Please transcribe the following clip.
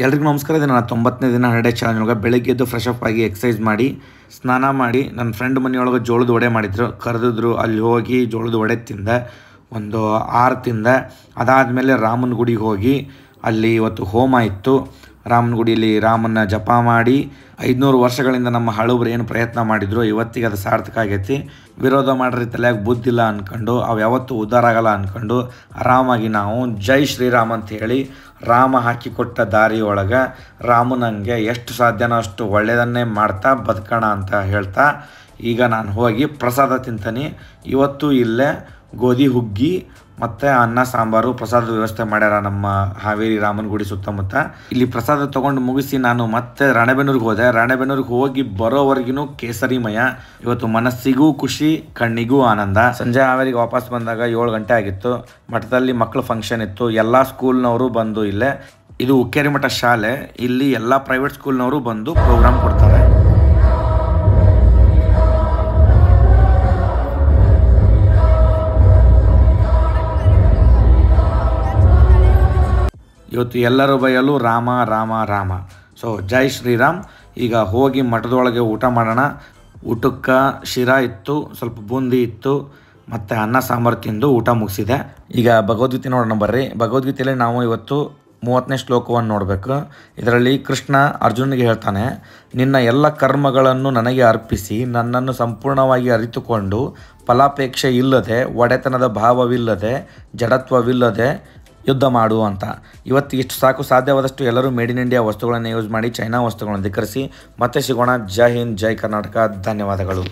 ಎಲ್ರಿಗೂ ನಮಸ್ಕಾರ. ಇದು ನನ್ನ 90ನೇ ದಿನ ಹರಡೆ ಚಾಲೆಂಜ್ ಒಳಗೆ ಬೆಳಗ್ಗೆ ಎದ್ದು ಫ್ರೆಶ್ ಅಪ್ ಆಗಿ ಎಕ್ಸಸೈಸ್ ಮಾಡಿ ಸ್ನಾನ ಮಾಡಿ ನನ್ನ ಫ್ರೆಂಡ್ ಮನೆಯೊಳಗೆ ಜೋಳದ ವಡೆ ಮಾಡಿದ್ರು, ಕರೆದಿದ್ರು. ಅಲ್ಲಿ ಹೋಗಿ ಜೋಳದ ವಡೆ ತಿಂದೆ, ಒಂದು 6 ತಿಂದೆ. ಅದಾದಮೇಲೆ ರಾಮನ ಗುಡಿಗೆ ಹೋಗಿ ಅಲ್ಲಿ ಇವತ್ತು ಹೋಮ ಇತ್ತು. ರಾಮನ ಗುಡಿಯಲ್ಲಿ ರಾಮನ ಜಪ ಮಾಡಿ 500 ವರ್ಷಗಳಿಂದ ನಮ್ಮ ಹಳಬ್ರು ಏನು ಪ್ರಯತ್ನ ಮಾಡಿದ್ರು ಇವತ್ತಿಗೆ ಅದು ಸಾರ್ಥಕ ಆಗೈತಿ. ವಿರೋಧ ಮಾಡ್ರಿ ತಲೆಯಾಗ ಬುದ್ಧಿಲ್ಲ ಅಂದ್ಕೊಂಡು ಅವು ಯಾವತ್ತೂ ಉದ್ಧಾರ ಆಗಲ್ಲ ಅಂದ್ಕೊಂಡು ಆರಾಮಾಗಿ ನಾವು ಜೈ ಶ್ರೀರಾಮ್ ಅಂತ ಹೇಳಿ ರಾಮ ಹಾಕಿಕೊಟ್ಟ ದಾರಿಯೊಳಗೆ ರಾಮನಂಗೆ ಎಷ್ಟು ಸಾಧ್ಯನೋ ಅಷ್ಟು ಒಳ್ಳೆಯದನ್ನೇ ಮಾಡ್ತಾ ಬದುಕೋಣ ಅಂತ ಹೇಳ್ತಾ ಈಗ ನಾನು ಹೋಗಿ ಪ್ರಸಾದ ತಿಂತೀನಿ. ಇವತ್ತು ಇಲ್ಲೇ ಗೋಧಿ ಹುಗ್ಗಿ ಮತ್ತು ಅನ್ನ ಸಾಂಬಾರು ಪ್ರಸಾದದ ವ್ಯವಸ್ಥೆ ಮಾಡ್ಯಾರ ನಮ್ಮ ಹಾವೇರಿ ರಾಮನ ಗುಡಿ ಸುತ್ತಮುತ್ತ. ಇಲ್ಲಿ ಪ್ರಸಾದ ತೊಗೊಂಡು ಮುಗಿಸಿ ನಾನು ಮತ್ತೆ ರಾಣೆಬೆನ್ನೂರಿಗೆ ಹೋದೆ. ರಾಣೆಬೆನ್ನೂರಿಗೆ ಹೋಗಿ ಬರೋವರೆಗೂ ಕೇಸರಿಮಯ. ಇವತ್ತು ಮನಸ್ಸಿಗೂ ಖುಷಿ, ಕಣ್ಣಿಗೂ ಆನಂದ. ಸಂಜೆ ಹಾವೇರಿಗೆ ವಾಪಸ್ ಬಂದಾಗ 7 ಗಂಟೆ ಆಗಿತ್ತು. ಮಠದಲ್ಲಿ ಮಕ್ಕಳ ಫಂಕ್ಷನ್ ಇತ್ತು. ಎಲ್ಲ ಸ್ಕೂಲ್ನವರು ಬಂದು ಇಲ್ಲೇ, ಇದು ಉಕ್ಕೇರಿ ಮಠ ಶಾಲೆ, ಇಲ್ಲಿ ಎಲ್ಲ ಪ್ರೈವೇಟ್ ಸ್ಕೂಲ್ನವರು ಬಂದು ಪ್ರೋಗ್ರಾಮ್ ಕೊಡ್ತಾರೆ. ಇವತ್ತು ಎಲ್ಲರ ಬಯಲು ರಾಮ ರಾಮ ರಾಮ. ಸೊ ಜೈ ಶ್ರೀರಾಮ್. ಈಗ ಹೋಗಿ ಮಠದೊಳಗೆ ಊಟ ಮಾಡೋಣ. ಊಟಕ್ಕೆ ಶಿರಾ ಇತ್ತು, ಸ್ವಲ್ಪ ಬೂಂದಿ ಇತ್ತು, ಮತ್ತು ಅನ್ನ ಸಾಂಬಾರು ತಿಂದು ಊಟ ಮುಗಿಸಿದೆ. ಈಗ ಭಗವದ್ಗೀತೆ ನೋಡೋಣ ಬರ್ರಿ. ಭಗವದ್ಗೀತೆಯಲ್ಲಿ ನಾವು ಇವತ್ತು 30ನೇ ಶ್ಲೋಕವನ್ನು ನೋಡಬೇಕು. ಇದರಲ್ಲಿ ಕೃಷ್ಣ ಅರ್ಜುನಿಗೆ ಹೇಳ್ತಾನೆ, ನಿನ್ನ ಎಲ್ಲ ಕರ್ಮಗಳನ್ನು ನನಗೆ ಅರ್ಪಿಸಿ ನನ್ನನ್ನು ಸಂಪೂರ್ಣವಾಗಿ ಅರಿತುಕೊಂಡು ಫಲಾಪೇಕ್ಷೆ ಇಲ್ಲದೆ, ಒಡೆತನದ ಭಾವವಿಲ್ಲದೆ, ಜಡತ್ವವಿಲ್ಲದೆ ಯುದ್ಧ ಮಾಡು ಅಂತ. ಇವತ್ತು ಇಷ್ಟು ಸಾಕು. ಸಾಧ್ಯವಾದಷ್ಟು ಎಲ್ಲರೂ ಮೇಡ್ ಇನ್ ಇಂಡಿಯಾ ವಸ್ತುಗಳನ್ನು ಯೂಸ್ ಮಾಡಿ ಚೈನಾ ವಸ್ತುಗಳನ್ನು ಧಿಕ್ಕರಿಸಿ. ಮತ್ತೆ ಸಿಗೋಣ. ಜೈ ಹಿಂದ್, ಜೈ ಕರ್ನಾಟಕ. ಧನ್ಯವಾದಗಳು.